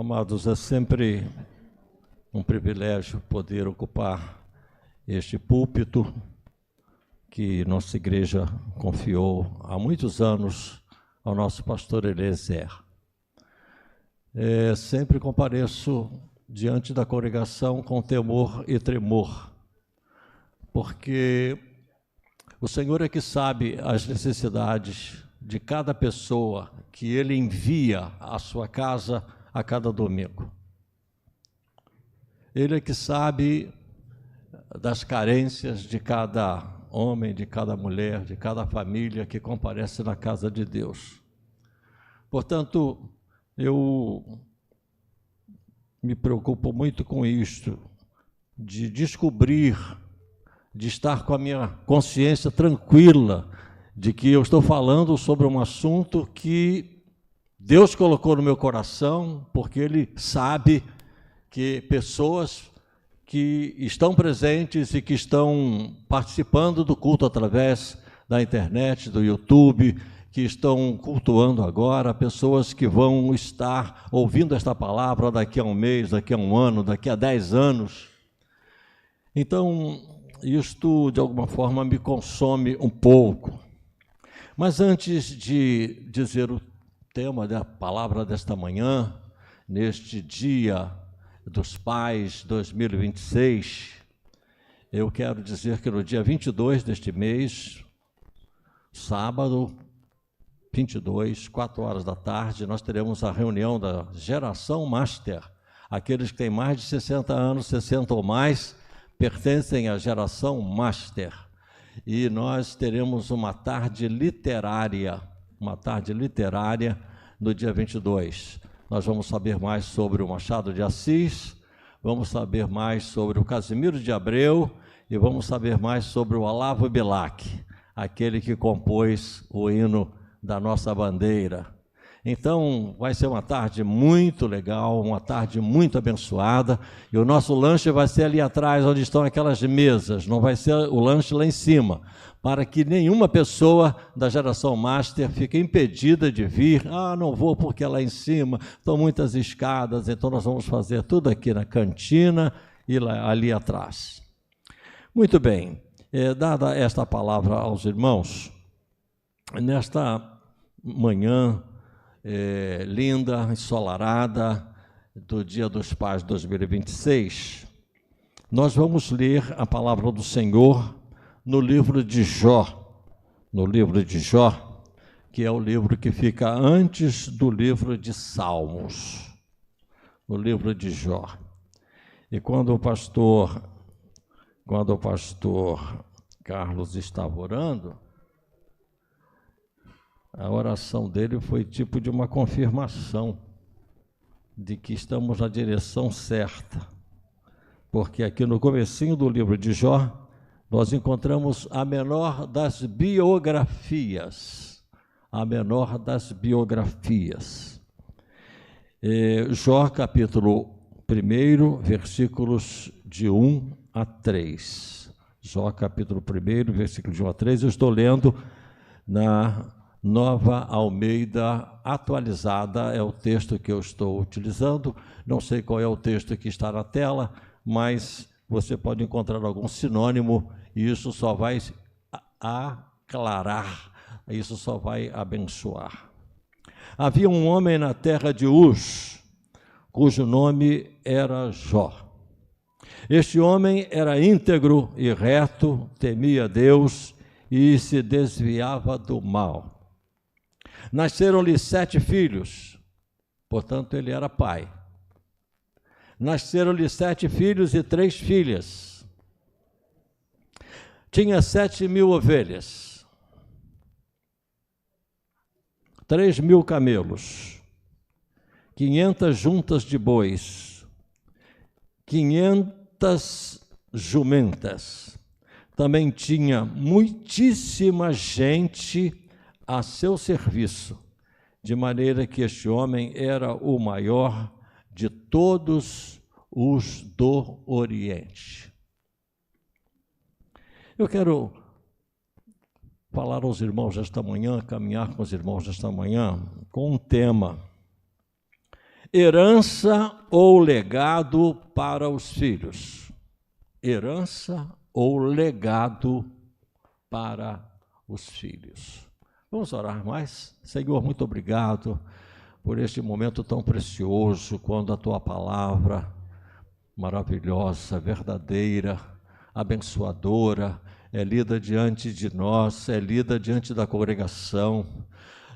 Amados, é sempre um privilégio poder ocupar este púlpito que nossa igreja confiou há muitos anos ao nosso pastor Eliezer. Sempre compareço diante da congregação com temor e tremor, porque o Senhor é que sabe as necessidades de cada pessoa que Ele envia à sua casa a cada domingo. Ele é que sabe das carências de cada homem, de cada mulher, de cada família que comparece na casa de Deus. Portanto, eu me preocupo muito com isto, de descobrir, de estar com a minha consciência tranquila, de que eu estou falando sobre um assunto que Deus colocou no meu coração, porque Ele sabe que pessoas que estão presentes e que estão participando do culto através da internet, do YouTube, que estão cultuando agora, pessoas que vão estar ouvindo esta palavra daqui a um mês, daqui a um ano, daqui a 10 anos. Então, isto de alguma forma me consome um pouco. Mas antes de dizer o tema da palavra desta manhã, neste Dia dos Pais 2026, eu quero dizer que no dia 22 deste mês, sábado 22, 4 horas da tarde, nós teremos a reunião da Geração Master. Aqueles que têm mais de 60 anos, 60 ou mais, pertencem à Geração Master. E nós teremos uma tarde literária no dia 22. Nós vamos saber mais sobre o Machado de Assis, vamos saber mais sobre o Casimiro de Abreu e vamos saber mais sobre o Olavo Bilac, aquele que compôs o hino da nossa bandeira. Então, vai ser uma tarde muito legal, uma tarde muito abençoada, e o nosso lanche vai ser ali atrás, onde estão aquelas mesas, não vai ser o lanche lá em cima, para que nenhuma pessoa da Geração Master fique impedida de vir. Não vou porque é lá em cima, estão muitas escadas, então nós vamos fazer tudo aqui na cantina e lá, ali atrás. Muito bem, dada esta palavra aos irmãos, nesta manhã linda, ensolarada, do Dia dos Pais 2026, nós vamos ler a palavra do Senhor no livro de Jó, que é o livro que fica antes do livro de Salmos, no livro de Jó. E quando o pastor Carlos estava orando, a oração dele foi tipo de uma confirmação de que estamos na direção certa, porque aqui no comecinho do livro de Jó, nós encontramos a menor das biografias, Jó capítulo 1, versículos de 1 a 3. Jó capítulo 1, versículo de 1 a 3, eu estou lendo na Nova Almeida atualizada, é o texto que eu estou utilizando. Não sei qual é o texto que está na tela, mas você pode encontrar algum sinônimo e isso só vai aclarar, isso só vai abençoar. Havia um homem na terra de Uz, cujo nome era Jó. Este homem era íntegro e reto, temia Deus e se desviava do mal. Nasceram-lhe 7 filhos, portanto ele era pai. Nasceram-lhe 7 filhos e 3 filhas. Tinha 7.000 ovelhas, 3.000 camelos, 500 juntas de bois, 500 jumentas. Também tinha muitíssima gente a seu serviço, de maneira que este homem era o maior de todos os do Oriente. Eu quero falar aos irmãos esta manhã, caminhar com os irmãos esta manhã, com um tema. Herança ou legado para os filhos? Herança ou legado para os filhos? Vamos orar mais? Senhor, muito obrigado por este momento tão precioso, quando a Tua palavra maravilhosa, verdadeira, abençoadora, é lida diante de nós, é lida diante da congregação.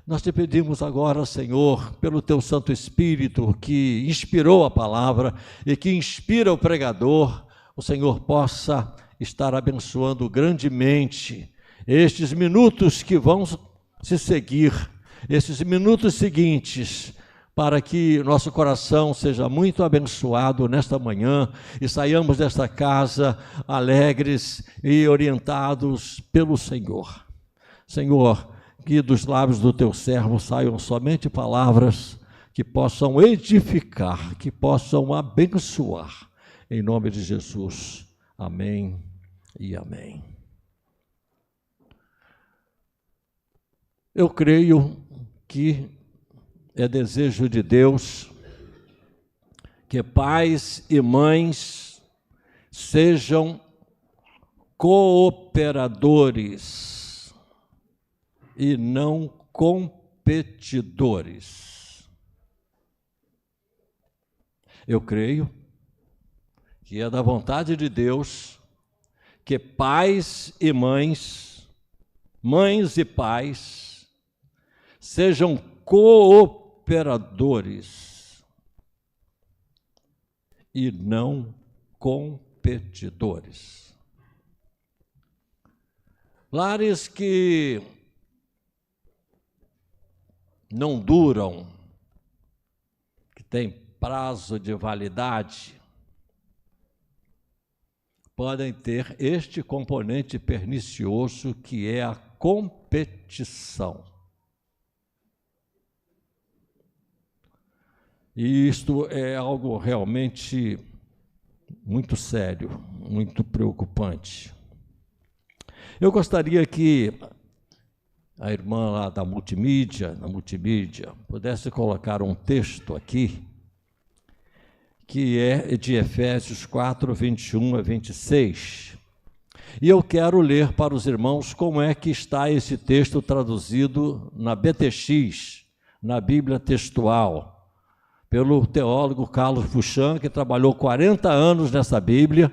Nós te pedimos agora, Senhor, pelo Teu Santo Espírito, que inspirou a palavra e que inspira o pregador, o Senhor possa estar abençoando grandemente estes minutos que vão se seguir, esses minutos seguintes, para que nosso coração seja muito abençoado nesta manhã e saiamos desta casa alegres e orientados pelo Senhor. Senhor, que dos lábios do Teu servo saiam somente palavras que possam edificar, que possam abençoar, em nome de Jesus. Amém e amém. Eu creio que é desejo de Deus que pais e mães sejam cooperadores e não competidores. Eu creio que é da vontade de Deus que pais e mães, mães e pais, sejam cooperadores e não competidores. Lares que não duram, que têm prazo de validade, podem ter este componente pernicioso que é a competição. E isto é algo realmente muito sério, muito preocupante. Eu gostaria que a irmã lá da multimídia, pudesse colocar um texto aqui, que é de Efésios 4, 21 a 26. E eu quero ler para os irmãos como é que está esse texto traduzido na BTX, na Bíblia Textual, pelo teólogo Carlos Fuchan, que trabalhou 40 anos nessa Bíblia,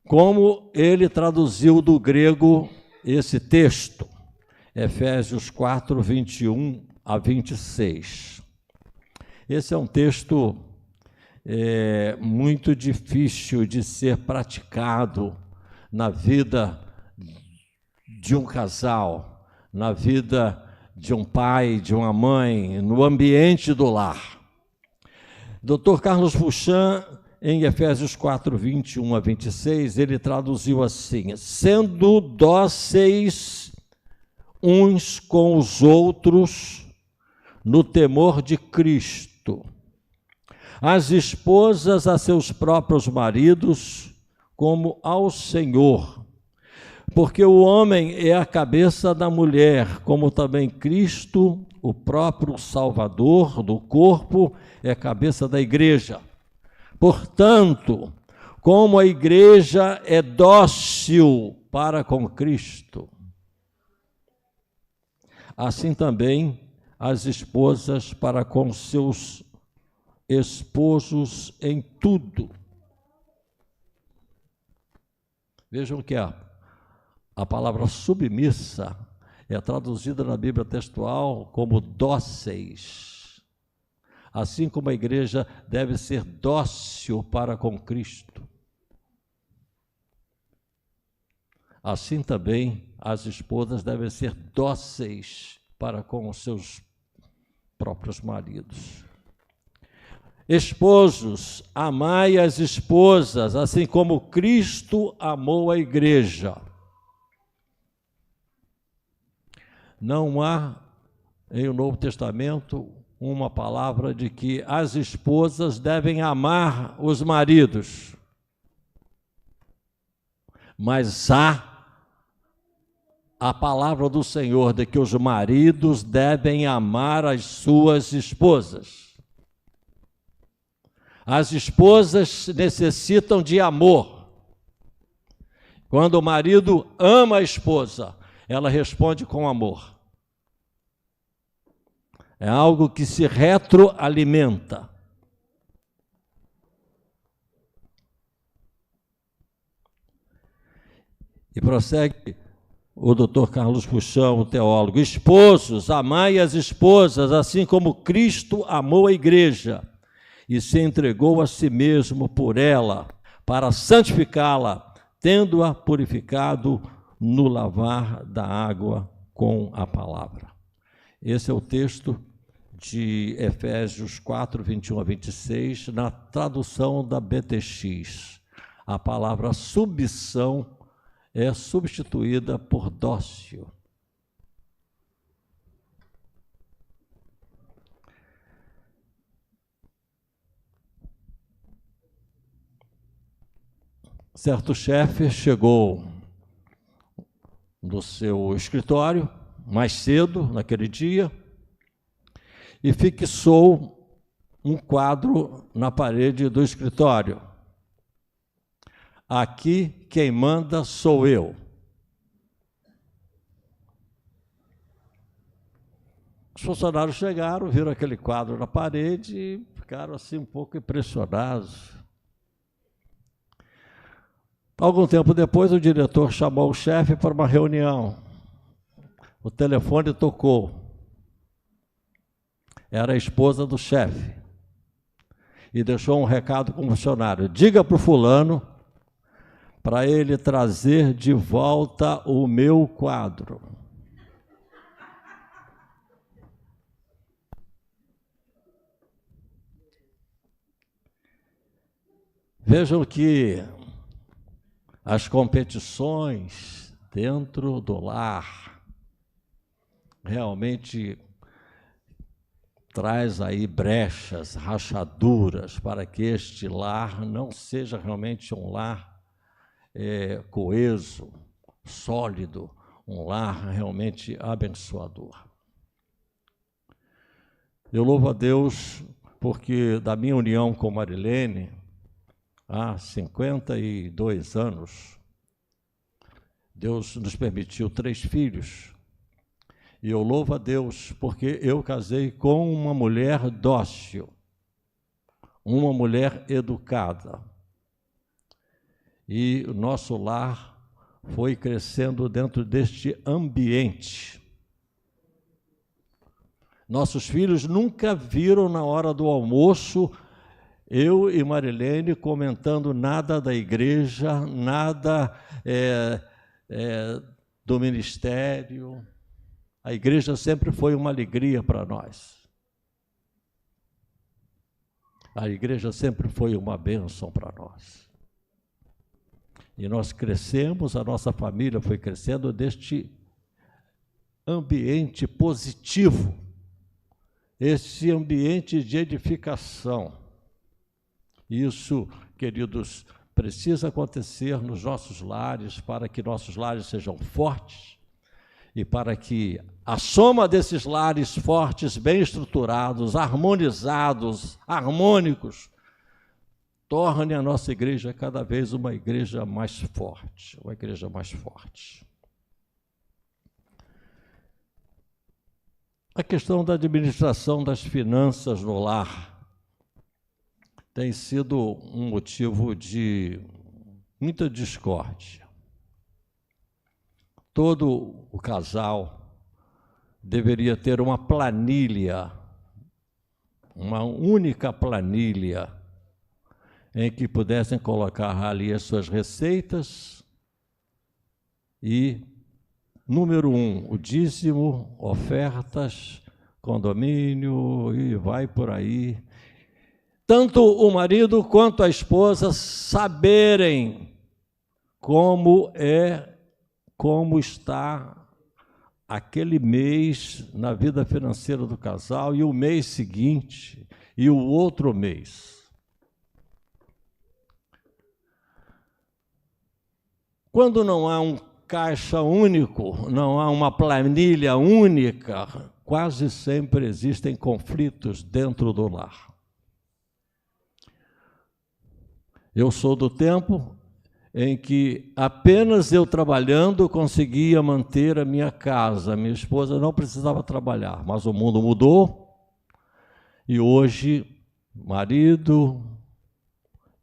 como ele traduziu do grego esse texto, Efésios 4, 21 a 26. Esse é um texto muito difícil de ser praticado na vida de um casal, na vida de um pai, de uma mãe, no ambiente do lar. Dr. Carlos Fuchan, em Efésios 4, 21 a 26, ele traduziu assim: sendo dóceis uns com os outros no temor de Cristo, as esposas a seus próprios maridos como ao Senhor, porque o homem é a cabeça da mulher, como também Cristo, o próprio Salvador do corpo, é a cabeça da igreja. Portanto, como a igreja é dócil para com Cristo, assim também as esposas para com seus esposos em tudo. Vejam que a palavra submissa é traduzida na Bíblia textual como dóceis. Assim como a igreja deve ser dócil para com Cristo, assim também as esposas devem ser dóceis para com os seus próprios maridos. Esposos, amai as esposas, assim como Cristo amou a igreja. Não há em o Novo Testamento uma palavra de que as esposas devem amar os maridos, mas há a palavra do Senhor de que os maridos devem amar as suas esposas. As esposas necessitam de amor. Quando o marido ama a esposa, ela responde com amor. É algo que se retroalimenta. E prossegue o doutor Carlos Puxão, o teólogo: esposos, amai as esposas, assim como Cristo amou a igreja e se entregou a si mesmo por ela, para santificá-la, tendo-a purificado no lavar da água com a palavra. Esse é o texto de Efésios 4, 21 a 26, na tradução da BTX. A palavra submissão é substituída por dócil. Certo chefe chegou no seu escritório mais cedo naquele dia e fixou um quadro na parede do escritório. Aqui quem manda sou eu. Os funcionários chegaram, viram aquele quadro na parede e ficaram assim um pouco impressionados. Algum tempo depois, o diretor chamou o chefe para uma reunião. O telefone tocou. Era a esposa do chefe. E deixou um recado com o funcionário: diga para o fulano para ele trazer de volta o meu quadro. Vejam que as competições dentro do lar realmente traz aí brechas, rachaduras, para que este lar não seja realmente um lar coeso, sólido, um lar realmente abençoador. Eu louvo a Deus porque da minha união com Marilene, há 52 anos, Deus nos permitiu 3 filhos. E eu louvo a Deus porque eu casei com uma mulher dócil, uma mulher educada. E o nosso lar foi crescendo dentro deste ambiente. Nossos filhos nunca viram na hora do almoço eu e Marilene comentando nada da igreja, nada do ministério. A igreja sempre foi uma alegria para nós. A igreja sempre foi uma bênção para nós. E nós crescemos, a nossa família foi crescendo deste ambiente positivo, esse ambiente de edificação. Isso, queridos, precisa acontecer nos nossos lares, para que nossos lares sejam fortes e para que a soma desses lares fortes, bem estruturados, harmonizados, harmônicos, torne a nossa igreja cada vez uma igreja mais forte, uma igreja mais forte. A questão da administração das finanças no lar tem sido um motivo de muita discórdia. Todo o casal deveria ter uma planilha, uma única planilha, em que pudessem colocar ali as suas receitas e, número 1, o dízimo, ofertas, condomínio e vai por aí. Tanto o marido quanto a esposa saberem como está aquele mês na vida financeira do casal e o mês seguinte e o outro mês. Quando não há um caixa único, não há uma planilha única, quase sempre existem conflitos dentro do lar. Eu sou do tempo em que apenas eu trabalhando conseguia manter a minha casa. Minha esposa não precisava trabalhar, mas o mundo mudou e hoje marido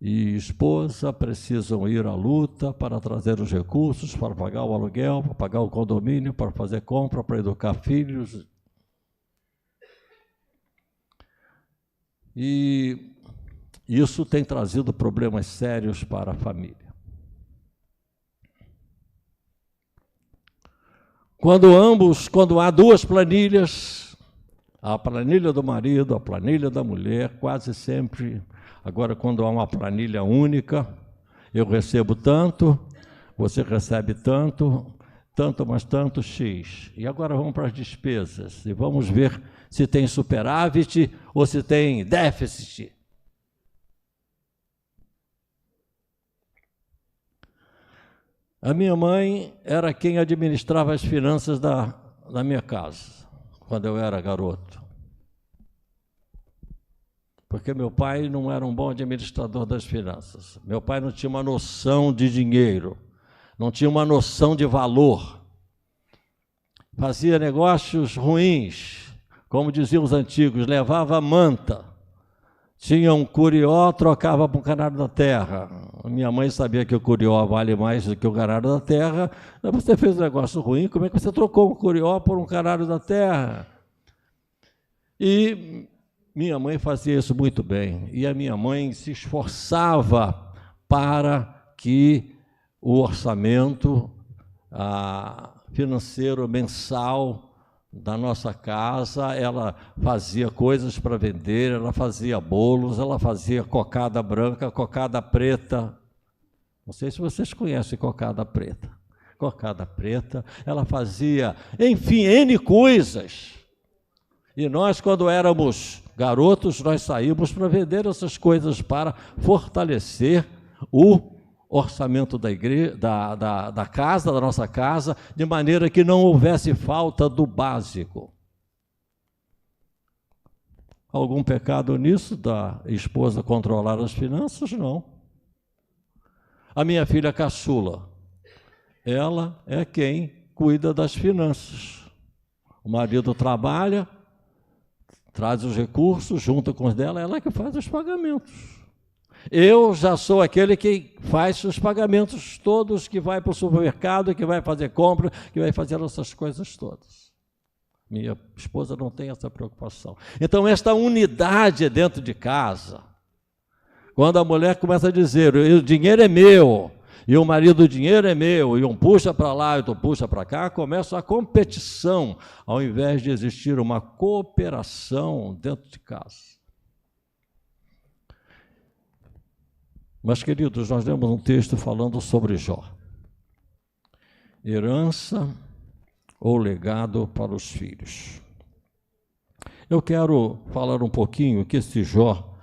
e esposa precisam ir à luta para trazer os recursos, para pagar o aluguel, para pagar o condomínio, para fazer compra, para educar filhos. E isso tem trazido problemas sérios para a família. Quando há duas planilhas, a planilha do marido, a planilha da mulher, quase sempre. Agora, quando há uma planilha única, eu recebo tanto, você recebe tanto, tanto mais tanto, X. E agora vamos para as despesas, e vamos ver se tem superávit ou se tem déficit. A minha mãe era quem administrava as finanças da minha casa, quando eu era garoto. Porque meu pai não era um bom administrador das finanças. Meu pai não tinha uma noção de dinheiro, não tinha uma noção de valor. Fazia negócios ruins, como diziam os antigos, levava manta. Tinha um curió, trocava por um canário da terra. Minha mãe sabia que o curió vale mais do que o canário da terra. Você fez um negócio ruim, como é que você trocou um curió por um canário da terra? E minha mãe fazia isso muito bem. E a minha mãe se esforçava para que o orçamento financeiro mensal da nossa casa, ela fazia coisas para vender, ela fazia bolos, ela fazia cocada branca, cocada preta. Não sei se vocês conhecem cocada preta. Cocada preta, ela fazia, enfim, N coisas. E nós, quando éramos garotos, nós saímos para vender essas coisas para fortalecer o orçamento da igreja, da casa, da nossa casa, de maneira que não houvesse falta do básico. Algum pecado nisso da esposa controlar as finanças? Não. A minha filha caçula, ela é quem cuida das finanças. O marido trabalha, traz os recursos, junto com os dela, ela é que faz os pagamentos. Eu já sou aquele que faz os pagamentos todos, que vai para o supermercado, que vai fazer compra, que vai fazer essas coisas todas. Minha esposa não tem essa preocupação. Então, esta unidade dentro de casa, quando a mulher começa a dizer, o dinheiro é meu, e o marido, o dinheiro é meu, e um puxa para lá e outro puxa para cá, começa a competição, ao invés de existir uma cooperação dentro de casa. Mas, queridos, nós lemos um texto falando sobre Jó. Herança ou legado para os filhos. Eu quero falar um pouquinho que esse Jó,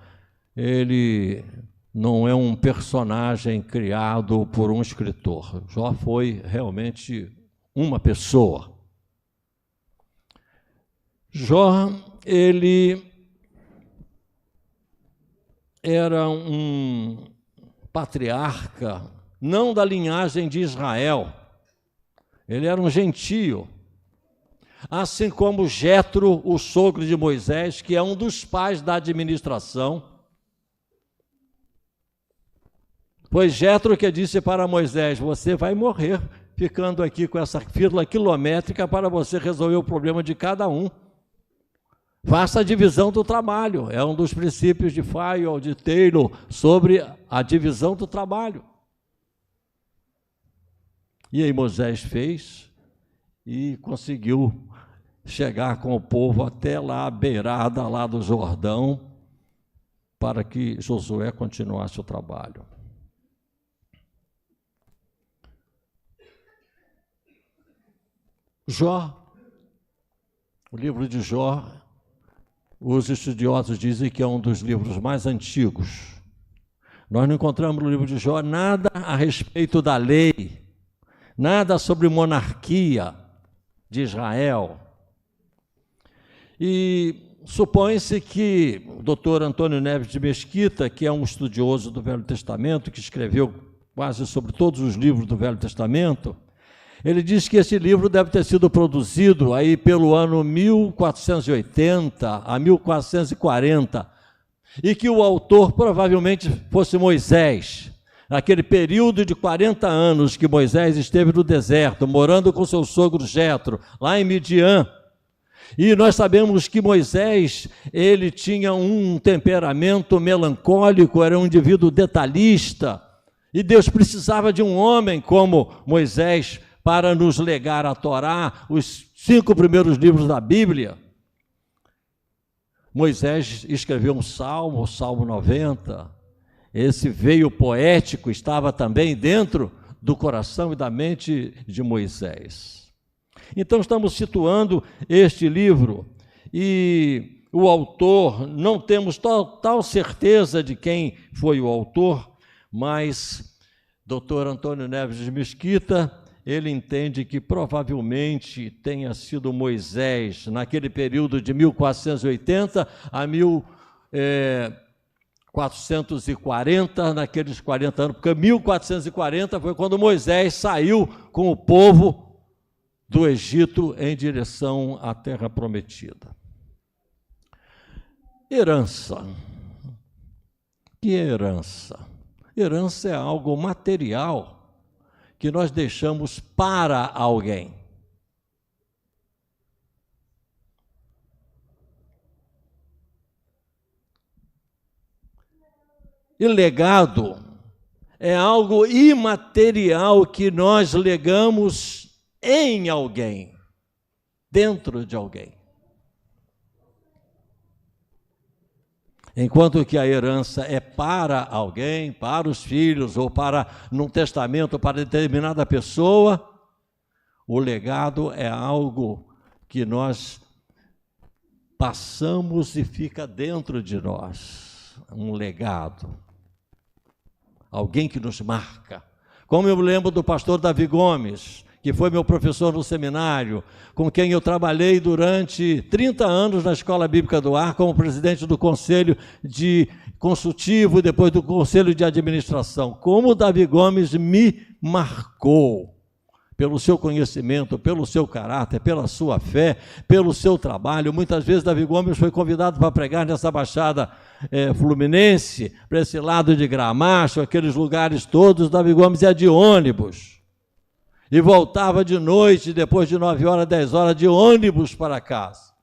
ele não é um personagem criado por um escritor. Jó foi realmente uma pessoa. Jó, ele era um patriarca, não da linhagem de Israel, ele era um gentio, assim como Jetro, o sogro de Moisés, que é um dos pais da administração. Foi Jetro que disse para Moisés, você vai morrer ficando aqui com essa fila quilométrica para você resolver o problema de cada um. Faça a divisão do trabalho, é um dos princípios de Fayol, de Taylor, sobre a divisão do trabalho. E aí Moisés fez e conseguiu chegar com o povo até lá, à beirada lá do Jordão, para que Josué continuasse o trabalho. Jó, o livro de Jó, os estudiosos dizem que é um dos livros mais antigos. Nós não encontramos no livro de Jó nada a respeito da lei, nada sobre monarquia de Israel. E supõe-se que o doutor Antônio Neves de Mesquita, que é um estudioso do Velho Testamento, que escreveu quase sobre todos os livros do Velho Testamento, ele diz que esse livro deve ter sido produzido aí pelo ano 1480 a 1440, e que o autor provavelmente fosse Moisés, naquele período de 40 anos que Moisés esteve no deserto, morando com seu sogro Jetro, lá em Midian. E nós sabemos que Moisés, ele tinha um temperamento melancólico, era um indivíduo detalhista, e Deus precisava de um homem como Moisés para nos legar a Torá, os 5 primeiros livros da Bíblia. Moisés escreveu um salmo, o Salmo 90. Esse veio poético estava também dentro do coração e da mente de Moisés. Então, estamos situando este livro, e o autor, não temos total certeza de quem foi o autor, mas Dr. Antônio Neves de Mesquita, ele entende que provavelmente tenha sido Moisés, naquele período de 1480 a 1440, naqueles 40 anos, porque 1440 foi quando Moisés saiu com o povo do Egito em direção à Terra Prometida. Herança. Que é herança? Herança é algo material que nós deixamos para alguém. E legado é algo imaterial que nós legamos em alguém, dentro de alguém. Enquanto que a herança é para alguém, para os filhos, ou para, num testamento, para determinada pessoa, o legado é algo que nós passamos e fica dentro de nós. Um legado. Alguém que nos marca. Como eu lembro do pastor Davi Gomes, que foi meu professor no seminário, com quem eu trabalhei durante 30 anos na Escola Bíblica do Ar, como presidente do Conselho de Consultivo e depois do Conselho de Administração. Como o Davi Gomes me marcou, pelo seu conhecimento, pelo seu caráter, pela sua fé, pelo seu trabalho. Muitas vezes Davi Gomes foi convidado para pregar nessa Baixada Fluminense, para esse lado de Gramacho, aqueles lugares todos. Davi Gomes ia de ônibus e voltava de noite, depois de 9 horas, 10 horas, de ônibus para casa.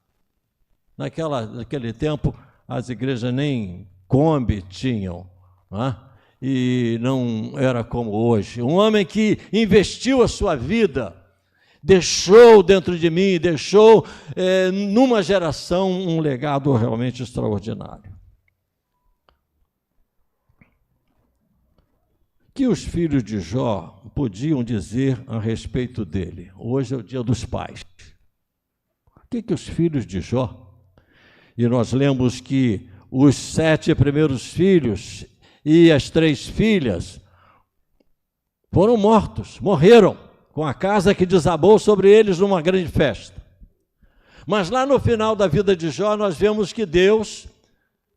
Naquele tempo, as igrejas nem Kombi tinham, não é? E não era como hoje. Um homem que investiu a sua vida, deixou dentro de mim, deixou numa geração um legado realmente extraordinário. Que os filhos de Jó podiam dizer a respeito dele? Hoje é o dia dos pais. O que os filhos de Jó? E nós lemos que os 7 primeiros filhos e as 3 filhas foram mortos, morreram, com a casa que desabou sobre eles numa grande festa. Mas lá no final da vida de Jó, nós vemos que Deus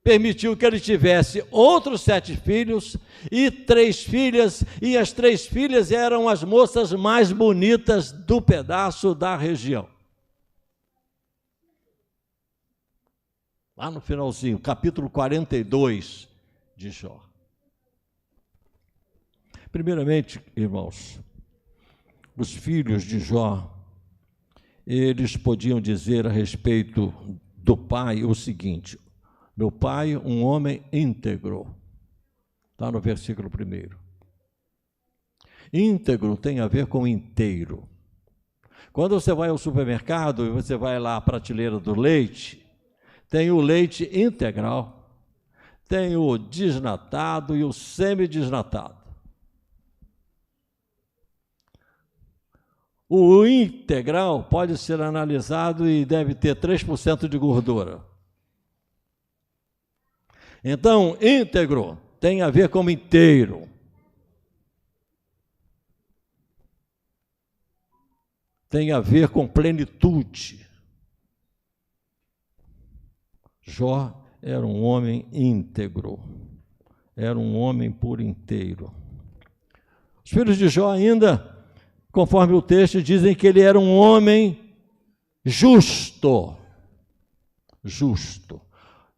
permitiu que ele tivesse outros 7 filhos e 3 filhas, e as 3 filhas eram as moças mais bonitas do pedaço da região. Lá no finalzinho, capítulo 42 de Jó. Primeiramente, irmãos, os filhos de Jó, eles podiam dizer a respeito do pai o seguinte: meu pai, um homem íntegro. Está no versículo 1. Íntegro tem a ver com inteiro. Quando você vai ao supermercado e você vai lá à prateleira do leite, tem o leite integral, tem o desnatado e o semidesnatado. O integral pode ser analisado e deve ter 3% de gordura. Então, íntegro tem a ver com inteiro. Tem a ver com plenitude. Jó era um homem íntegro, era um homem por inteiro. Os filhos de Jó ainda, conforme o texto, dizem que ele era um homem justo. Justo. O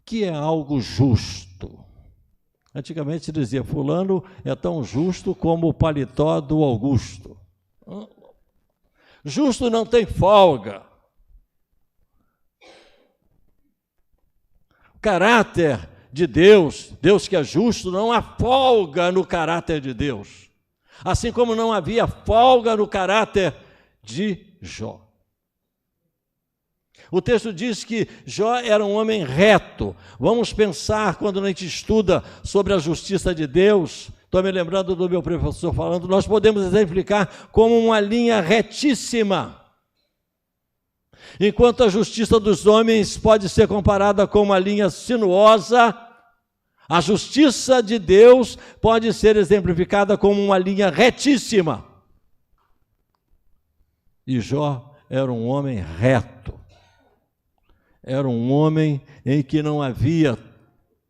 que é algo justo? Antigamente se dizia, fulano é tão justo como o paletó do Augusto. Justo não tem folga. O caráter de Deus, Deus que é justo, não há folga no caráter de Deus. Assim como não havia folga no caráter de Jó. O texto diz que Jó era um homem reto. Vamos pensar, quando a gente estuda sobre a justiça de Deus, estou me lembrando do meu professor falando, nós podemos exemplificar como uma linha retíssima. Enquanto a justiça dos homens pode ser comparada com uma linha sinuosa, a justiça de Deus pode ser exemplificada como uma linha retíssima. E Jó era um homem reto. Era um homem em que não havia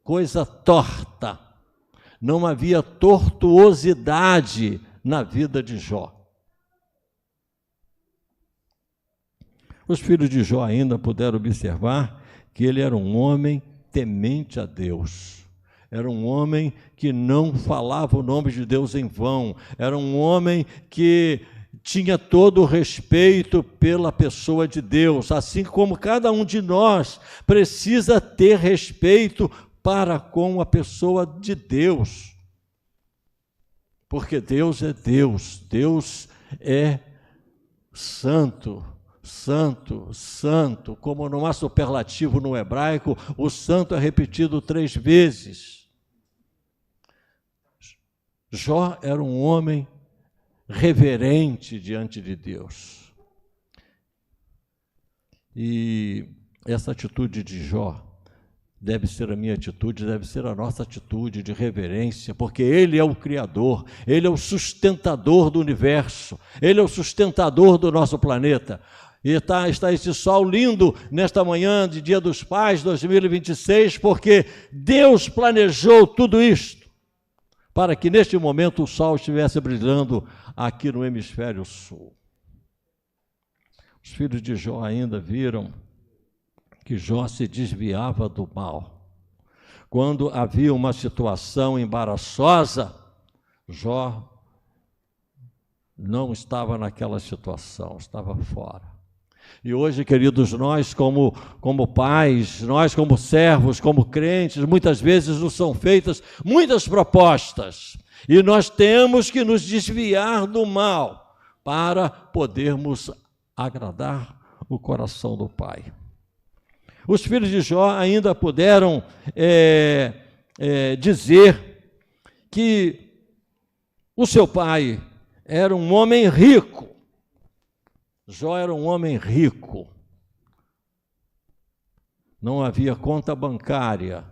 coisa torta, não havia tortuosidade na vida de Jó. Os filhos de Jó ainda puderam observar que ele era um homem temente a Deus. Era um homem que não falava o nome de Deus em vão. Era um homem que tinha todo o respeito pela pessoa de Deus, assim como cada um de nós precisa ter respeito para com a pessoa de Deus. Porque Deus é Deus, Deus é santo, santo, santo. Como não há superlativo no hebraico, o santo é repetido 3 vezes. Jó era um homem reverente diante de Deus. E essa atitude de Jó deve ser a minha atitude, deve ser a nossa atitude de reverência, porque Ele é o Criador, Ele é o sustentador do universo, Ele é o sustentador do nosso planeta. E está esse sol lindo nesta manhã de Dia dos Pais 2026, porque Deus planejou tudo isto para que neste momento o sol estivesse brilhando aqui no hemisfério sul. Os filhos de Jó ainda viram que Jó se desviava do mal. Quando havia uma situação embaraçosa, Jó não estava naquela situação, estava fora. E hoje, queridos, nós como pais, nós como servos, como crentes, muitas vezes nos são feitas muitas propostas. E nós temos que nos desviar do mal para podermos agradar o coração do Pai. Os filhos de Jó ainda puderam dizer que o seu pai era um homem rico. Jó era um homem rico. Não havia conta bancária,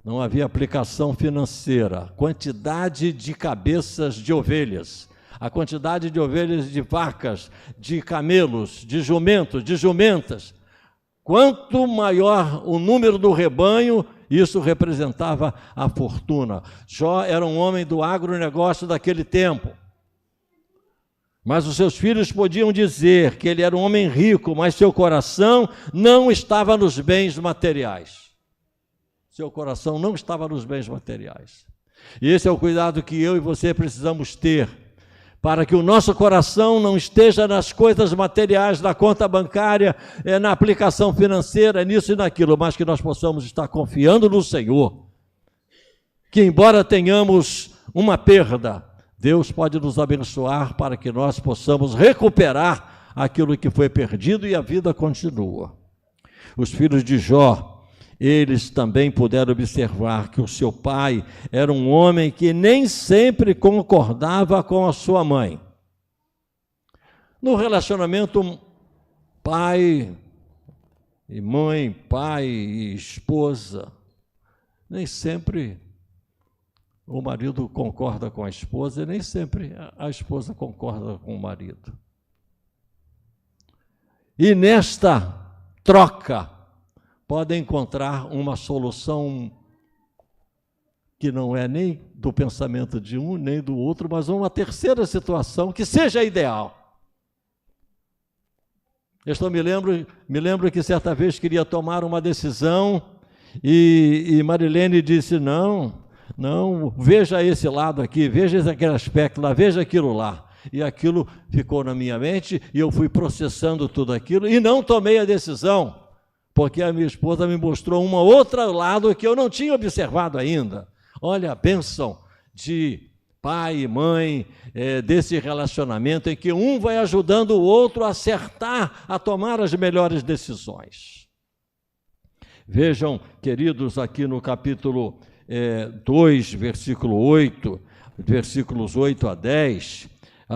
não havia aplicação financeira, quantidade de cabeças de ovelhas, a quantidade de ovelhas, de vacas, de camelos, de jumentos, de jumentas. Quanto maior o número do rebanho, isso representava a fortuna. Jó era um homem do agronegócio daquele tempo. Mas os seus filhos podiam dizer que ele era um homem rico, mas seu coração não estava nos bens materiais. Seu coração não estava nos bens materiais. E esse é o cuidado que eu e você precisamos ter, para que o nosso coração não esteja nas coisas materiais, na conta bancária, na aplicação financeira, nisso e naquilo, mas que nós possamos estar confiando no Senhor, que embora tenhamos uma perda, Deus pode nos abençoar para que nós possamos recuperar aquilo que foi perdido e a vida continua. Os filhos de Jó, eles também puderam observar que o seu pai era um homem que nem sempre concordava com a sua mãe. No relacionamento pai e mãe, pai e esposa, nem sempre o marido concorda com a esposa e nem sempre a esposa concorda com o marido. E nesta troca, podem encontrar uma solução que não é nem do pensamento de um, nem do outro, mas uma terceira situação que seja ideal. Eu me lembro que certa vez queria tomar uma decisão e Marilene disse, não, veja esse lado aqui, veja aquele aspecto lá, veja aquilo lá. E aquilo ficou na minha mente e eu fui processando tudo aquilo e não tomei a decisão, porque a minha esposa me mostrou um outro lado que eu não tinha observado ainda. Olha a bênção de pai e mãe, desse relacionamento em que um vai ajudando o outro a acertar, a tomar as melhores decisões. Vejam, queridos, aqui no capítulo 2, versículo 8, versículos 8 a 10,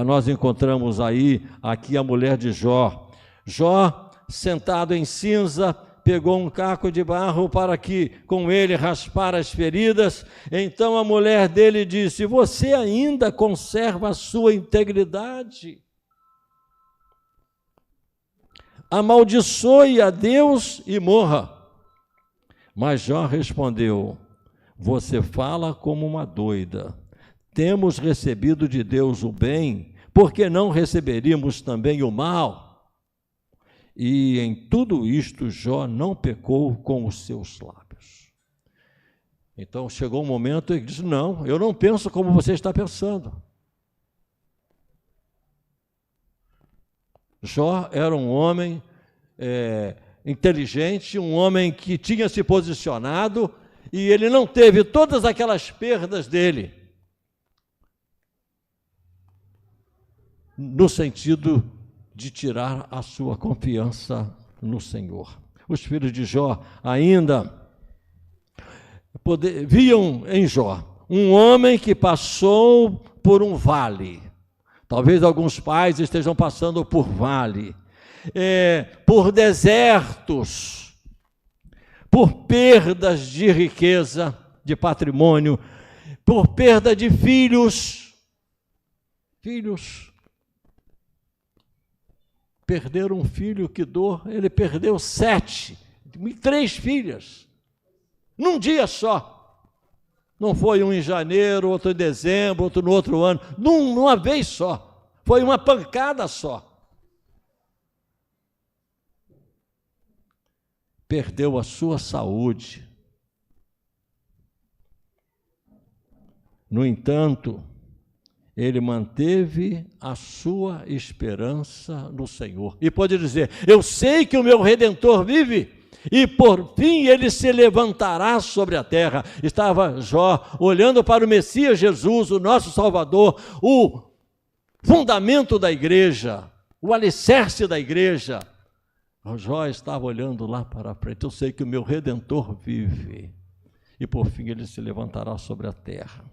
nós encontramos aqui a mulher de Jó. Jó, sentado em cinza, pegou um caco de barro para que com ele raspar as feridas. Então a mulher dele disse, você ainda conserva a sua integridade? Amaldiçoe a Deus e morra. Mas Jó respondeu, você fala como uma doida. Temos recebido de Deus o bem, por que não receberíamos também o mal? E em tudo isto Jó não pecou com os seus lábios. Então chegou um momento em que disse, não, eu não penso como você está pensando. Jó era um homem inteligente, um homem que tinha se posicionado e ele não teve todas aquelas perdas dele, no sentido de tirar a sua confiança no Senhor. Os filhos de Jó ainda viam em Jó um homem que passou por um vale. Talvez alguns pais estejam passando por vale, por desertos, por perdas de riqueza, de patrimônio, por perda de filhos. Perder um filho, que dor, ele perdeu 3 filhas, num dia só. Não foi um em janeiro, outro em dezembro, outro no outro ano, numa vez só, foi uma pancada só. Perdeu a sua saúde. No entanto, ele manteve a sua esperança no Senhor. E pode dizer, eu sei que o meu Redentor vive, e por fim ele se levantará sobre a terra. Estava Jó olhando para o Messias Jesus, o nosso Salvador, o fundamento da igreja, o alicerce da igreja. Jó estava olhando lá para frente, eu sei que o meu Redentor vive, e por fim ele se levantará sobre a terra.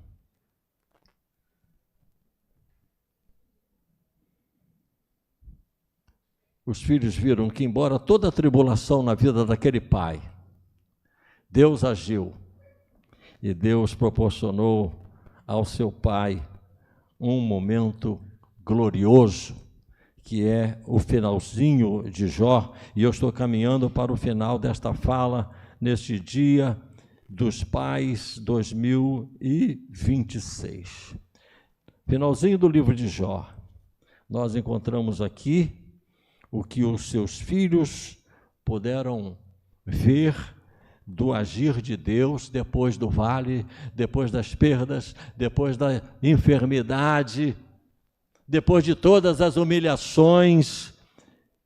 Os filhos viram que, embora toda a tribulação na vida daquele pai, Deus agiu e Deus proporcionou ao seu pai um momento glorioso, que é o finalzinho de Jó, e eu estou caminhando para o final desta fala neste dia dos pais 2026. Finalzinho do livro de Jó, nós encontramos aqui o que os seus filhos puderam ver do agir de Deus depois do vale, depois das perdas, depois da enfermidade, depois de todas as humilhações.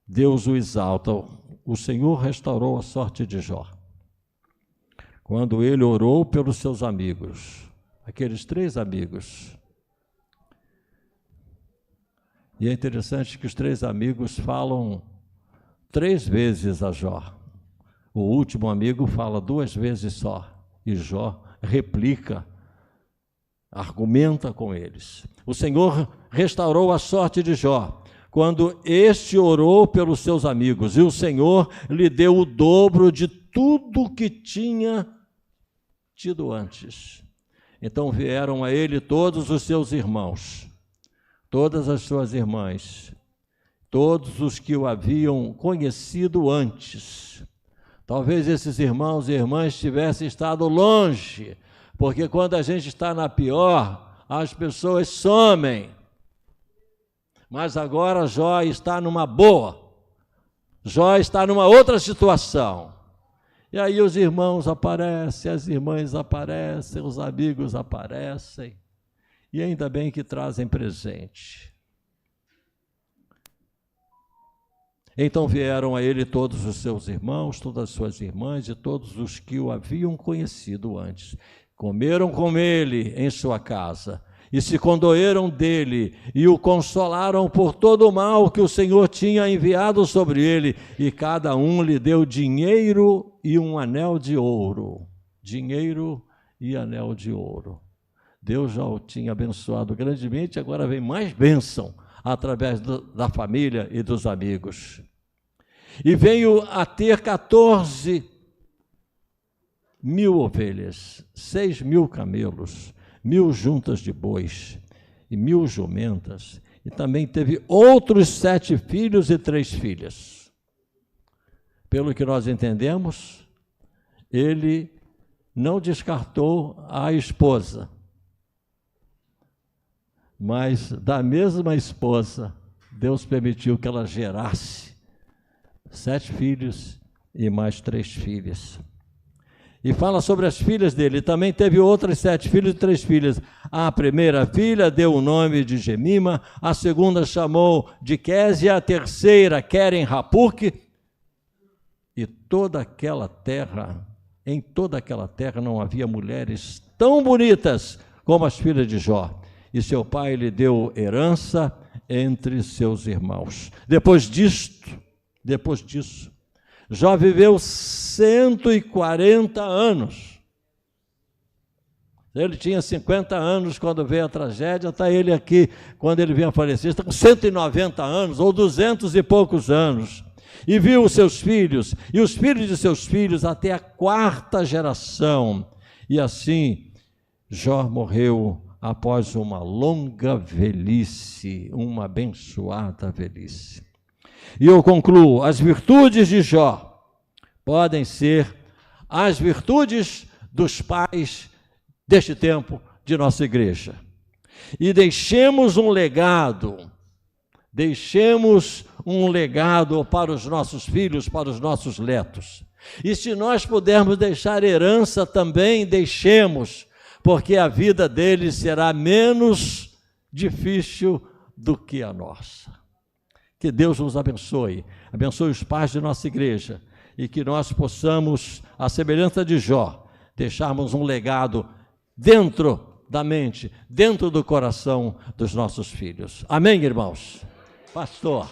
Deus o exalta. O Senhor restaurou a sorte de Jó. Quando ele orou pelos seus amigos, aqueles 3 amigos. E é interessante que os 3 amigos falam 3 vezes a Jó. O último amigo fala 2 vezes só, e Jó replica, argumenta com eles. O Senhor restaurou a sorte de Jó, quando este orou pelos seus amigos, e o Senhor lhe deu o dobro de tudo que tinha tido antes. Então vieram a ele todos os seus irmãos, todas as suas irmãs, todos os que o haviam conhecido antes, Talvez esses irmãos e irmãs tivessem estado longe, porque quando a gente está na pior, as pessoas somem. Mas agora Jó está numa boa. Jó está numa outra situação. E aí os irmãos aparecem, as irmãs aparecem, os amigos aparecem. E ainda bem que trazem presente. Então vieram a ele todos os seus irmãos, todas as suas irmãs e todos os que o haviam conhecido antes. Comeram com ele em sua casa e se condoeram dele e o consolaram por todo o mal que o Senhor tinha enviado sobre ele, e cada um lhe deu dinheiro e um anel de ouro. Dinheiro e anel de ouro. Deus já o tinha abençoado grandemente, agora vem mais bênção através da família e dos amigos. E veio a ter 14 mil ovelhas, 6 mil camelos, 1000 juntas de bois e 1000 jumentas, e também teve outros 7 filhos e 3 filhas. Pelo que nós entendemos, ele não descartou a esposa, mas da mesma esposa, Deus permitiu que ela gerasse 7 filhos e mais 3 filhas. E fala sobre as filhas dele. Também teve outras 7 filhos e 3 filhas. A primeira filha deu o nome de Gemima, a segunda chamou de Késia, a terceira Queren-Hapuk. E toda aquela terra, em toda aquela terra não havia mulheres tão bonitas como as filhas de Jó. E seu pai lhe deu herança entre seus irmãos. Depois disso, Jó viveu 140 anos. Ele tinha 50 anos quando veio a tragédia, está ele aqui, quando ele vinha a falecer, está com 190 anos, ou 200 e poucos anos. E viu os seus filhos, e os filhos de seus filhos, até a 4ª geração. E assim, Jó morreu após uma longa velhice, uma abençoada velhice. E eu concluo, as virtudes de Jó podem ser as virtudes dos pais deste tempo de nossa igreja. E deixemos um legado para os nossos filhos, para os nossos netos. E se nós pudermos deixar herança também, deixemos, porque a vida deles será menos difícil do que a nossa. Que Deus nos abençoe os pais de nossa igreja, e que nós possamos, à semelhança de Jó, deixarmos um legado dentro da mente, dentro do coração dos nossos filhos. Amém, irmãos? Pastor.